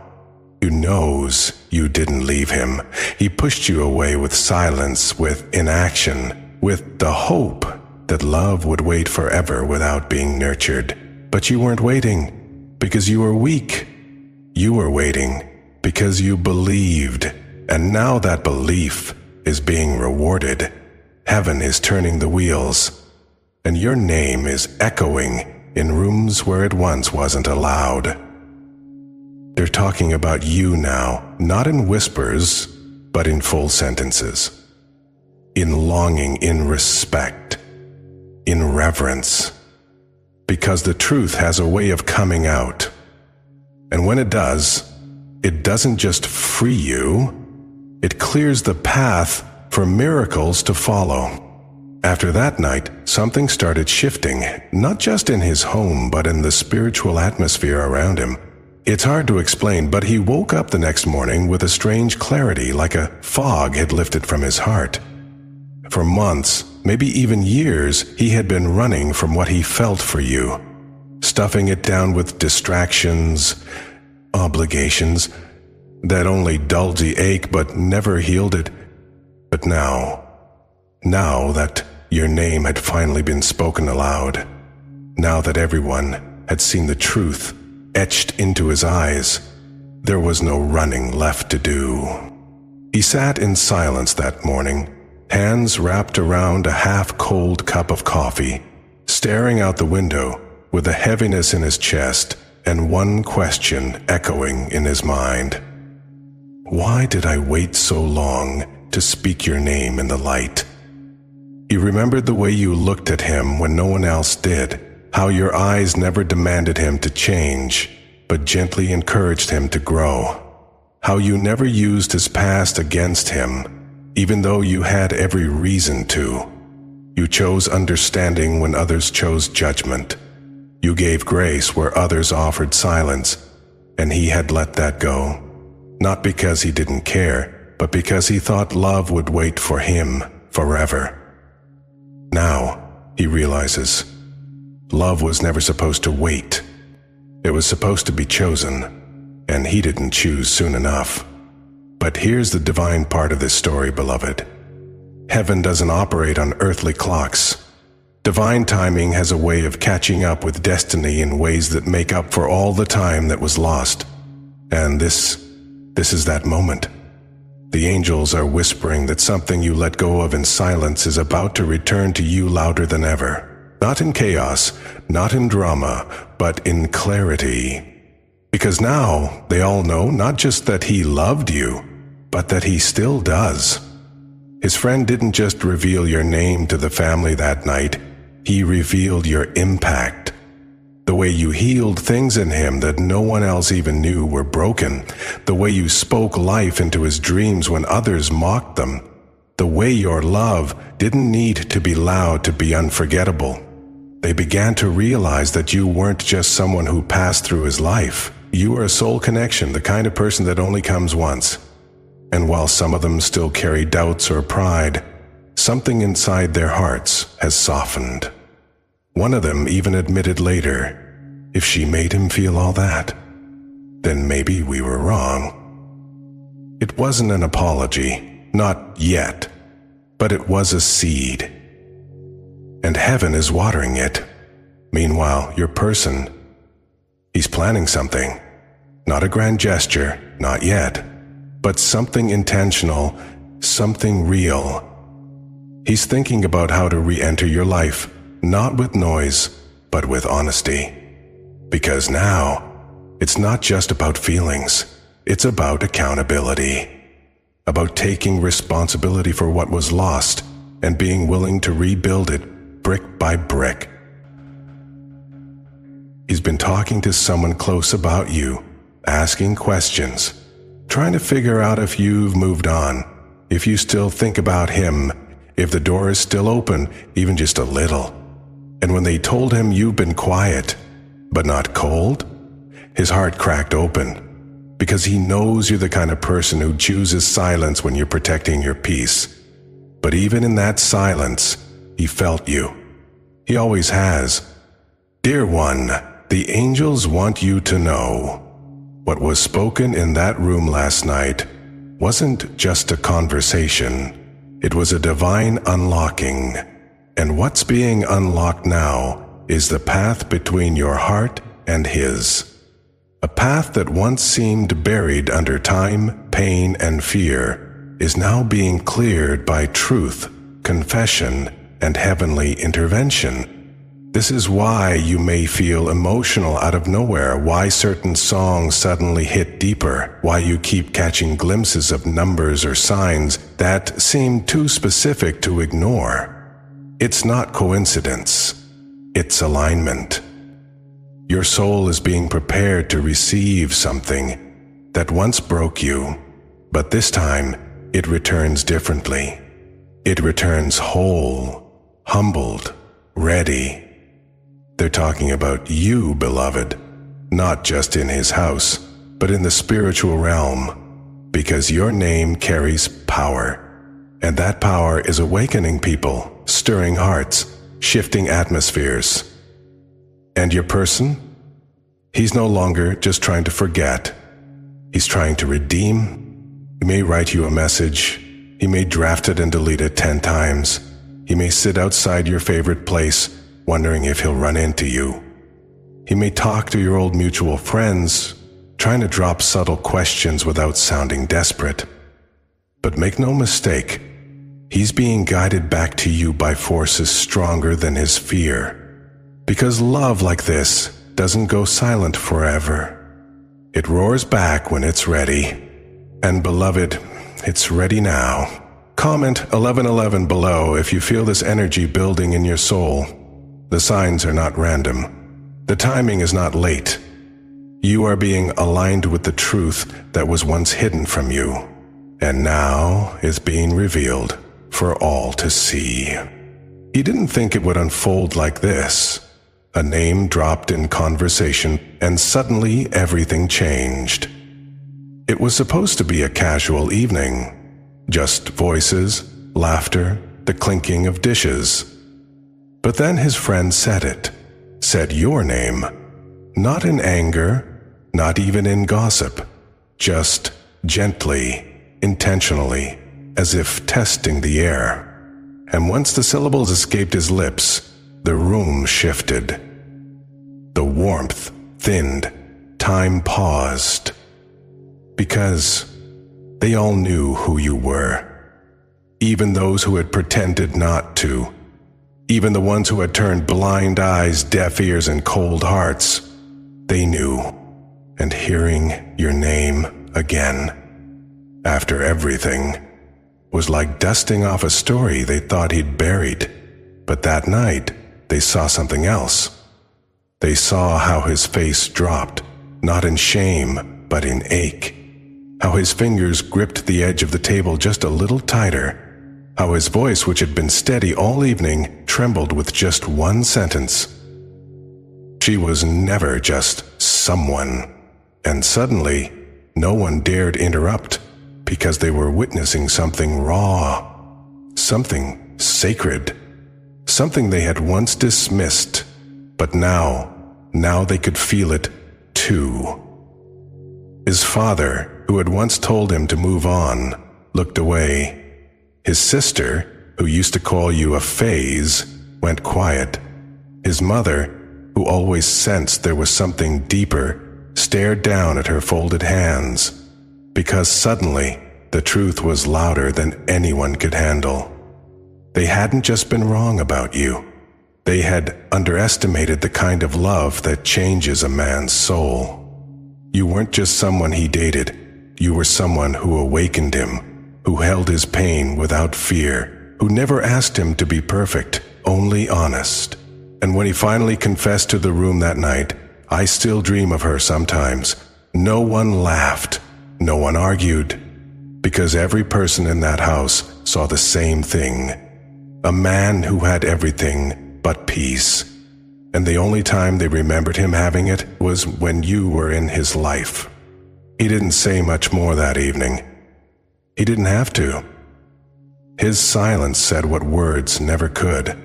He knows you didn't leave him. He pushed you away with silence, with inaction, with the hope that love would wait forever without being nurtured. But you weren't waiting because you were weak. You were waiting because you believed, and now that belief is being rewarded. Heaven is turning the wheels, and your name is echoing in rooms where it once wasn't allowed. They're talking about you now, not in whispers, but in full sentences. In longing, in respect, in reverence. Because the truth has a way of coming out. And when it does, it doesn't just free you, it clears the path for miracles to follow. After that night, something started shifting, not just in his home, but in the spiritual atmosphere around him. It's hard to explain, but he woke up the next morning with a strange clarity, like a fog had lifted from his heart. For months, maybe even years, he had been running from what he felt for you, stuffing it down with distractions, obligations, that only dulled the ache but never healed it. But now that your name had finally been spoken aloud, now that everyone had seen the truth, etched into his eyes. There was no running left to do. He sat in silence that morning, hands wrapped around a half-cold cup of coffee, staring out the window with a heaviness in his chest and one question echoing in his mind. Why did I wait so long to speak your name in the light? He remembered the way you looked at him when no one else did, how your eyes never demanded him to change, but gently encouraged him to grow. How you never used his past against him, even though you had every reason to. You chose understanding when others chose judgment. You gave grace where others offered silence, and he had let that go. Not because he didn't care, but because he thought love would wait for him forever. Now, he realizes, love was never supposed to wait. It was supposed to be chosen, and he didn't choose soon enough. But here's the divine part of this story, beloved. Heaven doesn't operate on earthly clocks. Divine timing has a way of catching up with destiny in ways that make up for all the time that was lost. And this is that moment. The angels are whispering that something you let go of in silence is about to return to you louder than ever. Not in chaos, not in drama, but in clarity. Because now they all know not just that he loved you, but that he still does. His friend didn't just reveal your name to the family that night, he revealed your impact. The way you healed things in him that no one else even knew were broken. The way you spoke life into his dreams when others mocked them. The way your love didn't need to be loud to be unforgettable. They began to realize that you weren't just someone who passed through his life. You are a soul connection, the kind of person that only comes once. And while some of them still carry doubts or pride, something inside their hearts has softened. One of them even admitted later, if she made him feel all that, then maybe we were wrong. It wasn't an apology, not yet, but it was a seed. And heaven is watering it. Meanwhile, your person, he's planning something. Not a grand gesture, not yet, but something intentional, something real. He's thinking about how to re-enter your life, not with noise, but with honesty. Because now, it's not just about feelings, it's about accountability. About taking responsibility for what was lost and being willing to rebuild it brick by brick. He's been talking to someone close about you, asking questions, trying to figure out if you've moved on, if you still think about him, if the door is still open, even just a little. And when they told him you've been quiet, but not cold, his heart cracked open, because he knows you're the kind of person who chooses silence when you're protecting your peace. But even in that silence, he felt you. He always has. Dear one, the angels want you to know. What was spoken in that room last night wasn't just a conversation. It was a divine unlocking. And what's being unlocked now is the path between your heart and his. A path that once seemed buried under time, pain, and fear is now being cleared by truth, confession, and heavenly intervention. This is why you may feel emotional out of nowhere, why certain songs suddenly hit deeper, why you keep catching glimpses of numbers or signs that seem too specific to ignore. It's not coincidence, it's alignment. Your soul is being prepared to receive something that once broke you, but this time it returns differently. It returns whole, humbled, ready. They're talking about you, beloved, not just in his house, but in the spiritual realm, because your name carries power. And that power is awakening people, stirring hearts, shifting atmospheres. And your person? He's no longer just trying to forget. He's trying to redeem. He may write you a message. He may draft it and delete it 10 times. He may sit outside your favorite place, wondering if he'll run into you. He may talk to your old mutual friends, trying to drop subtle questions without sounding desperate. But make no mistake, he's being guided back to you by forces stronger than his fear. Because love like this doesn't go silent forever. It roars back when it's ready. And beloved, it's ready now. Comment 1111 below if you feel this energy building in your soul. The signs are not random. The timing is not late. You are being aligned with the truth that was once hidden from you, and now is being revealed for all to see. He didn't think it would unfold like this. A name dropped in conversation, and suddenly everything changed. It was supposed to be a casual evening. Just voices, laughter, the clinking of dishes. But then his friend said it. Said your name. Not in anger, not even in gossip. Just gently, intentionally, as if testing the air. And once the syllables escaped his lips, the room shifted. The warmth thinned. Time paused. Because they all knew who you were. Even those who had pretended not to. Even the ones who had turned blind eyes, deaf ears, and cold hearts. They knew. And hearing your name again, after everything, was like dusting off a story they thought he'd buried. But that night, they saw something else. They saw how his face dropped, not in shame, but in ache. How his fingers gripped the edge of the table just a little tighter. How his voice, which had been steady all evening, trembled with just one sentence. She was never just someone. And suddenly, no one dared interrupt, because they were witnessing something raw, something sacred, something they had once dismissed, but now they could feel it too. His father, who had once told him to move on, looked away. His sister, who used to call you a phase, went quiet. His mother, who always sensed there was something deeper, stared down at her folded hands, because suddenly the truth was louder than anyone could handle. They hadn't just been wrong about you. They had underestimated the kind of love that changes a man's soul. You weren't just someone he dated. You were someone who awakened him, who held his pain without fear, who never asked him to be perfect, only honest. And when he finally confessed to the room that night, I still dream of her sometimes, no one laughed, no one argued, because every person in that house saw the same thing. A man who had everything but peace. And the only time they remembered him having it was when you were in his life. He didn't say much more that evening. He didn't have to. His silence said what words never could.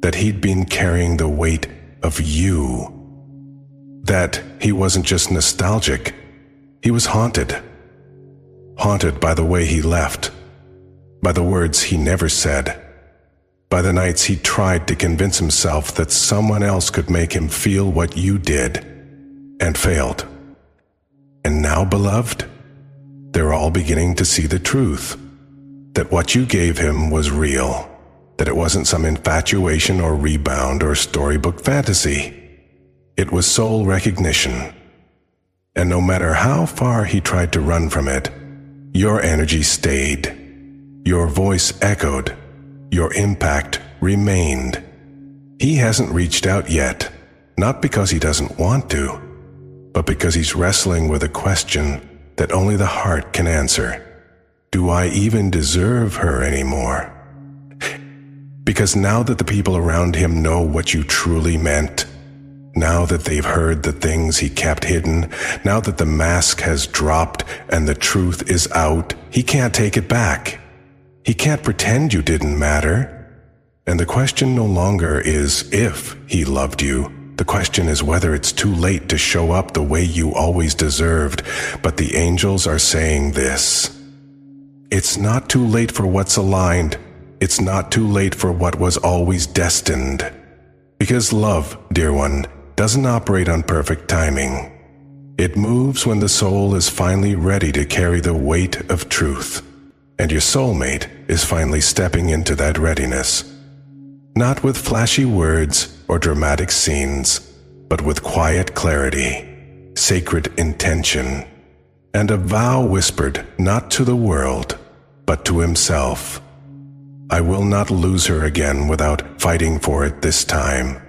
That he'd been carrying the weight of you. That he wasn't just nostalgic. He was haunted. Haunted by the way he left. By the words he never said. By the nights he tried to convince himself that someone else could make him feel what you did, and failed. And now, beloved, they're all beginning to see the truth. That what you gave him was real. That it wasn't some infatuation or rebound or storybook fantasy. It was soul recognition. And no matter how far he tried to run from it, your energy stayed. Your voice echoed. Your impact remained. He hasn't reached out yet, not because he doesn't want to, but because he's wrestling with a question that only the heart can answer. Do I even deserve her anymore? Because now that the people around him know what you truly meant, now that they've heard the things he kept hidden, now that the mask has dropped and the truth is out, he can't take it back. He can't pretend you didn't matter. And the question no longer is if he loved you. The question is whether it's too late to show up the way you always deserved. But the angels are saying this. It's not too late for what's aligned. It's not too late for what was always destined. Because love, dear one, doesn't operate on perfect timing. It moves when the soul is finally ready to carry the weight of truth, and your soulmate is finally stepping into that readiness. Not with flashy words or dramatic scenes, but with quiet clarity, sacred intention, and a vow whispered not to the world, but to himself. I will not lose her again without fighting for it this time.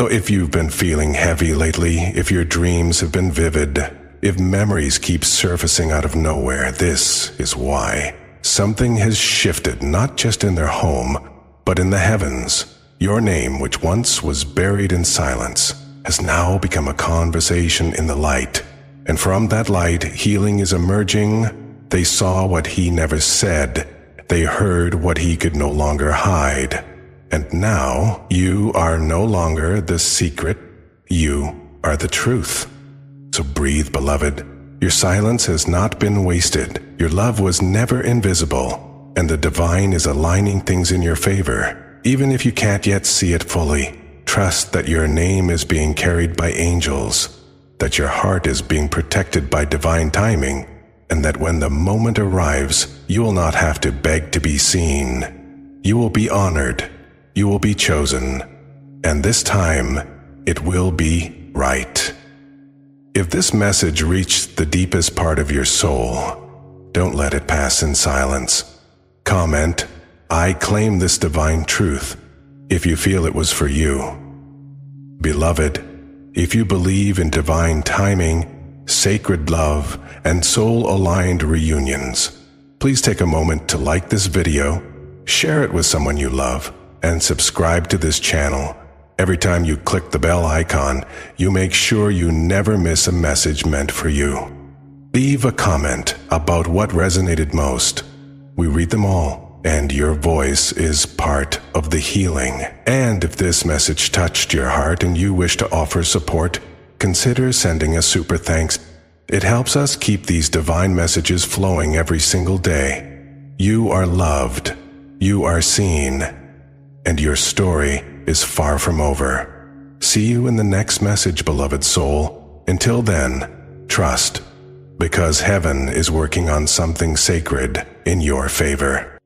So if you've been feeling heavy lately, if your dreams have been vivid, if memories keep surfacing out of nowhere, this is why. Something has shifted, not just in their home, but in the heavens. Your name, which once was buried in silence, has now become a conversation in the light. And from that light, healing is emerging. They saw what he never said. They heard what he could no longer hide. And now, you are no longer the secret. You are the truth. So breathe, beloved. Your silence has not been wasted. Your love was never invisible. And the divine is aligning things in your favor. Even if you can't yet see it fully, trust that your name is being carried by angels, that your heart is being protected by divine timing, and that when the moment arrives, you will not have to beg to be seen. You will be honored. You will be chosen. And this time, it will be right. If this message reached the deepest part of your soul, don't let it pass in silence. Comment, I claim this divine truth, if you feel it was for you. Beloved, if you believe in divine timing, sacred love, and soul-aligned reunions, please take a moment to like this video, share it with someone you love, and subscribe to this channel. Every time you click the bell icon, you make sure you never miss a message meant for you. Leave a comment about what resonated most. We read them all, and your voice is part of the healing. And if this message touched your heart and you wish to offer support, consider sending a super thanks. It helps us keep these divine messages flowing every single day. You are loved. You are seen. And your story is far from over. See you in the next message, beloved soul. Until then, trust, because heaven is working on something sacred in your favor.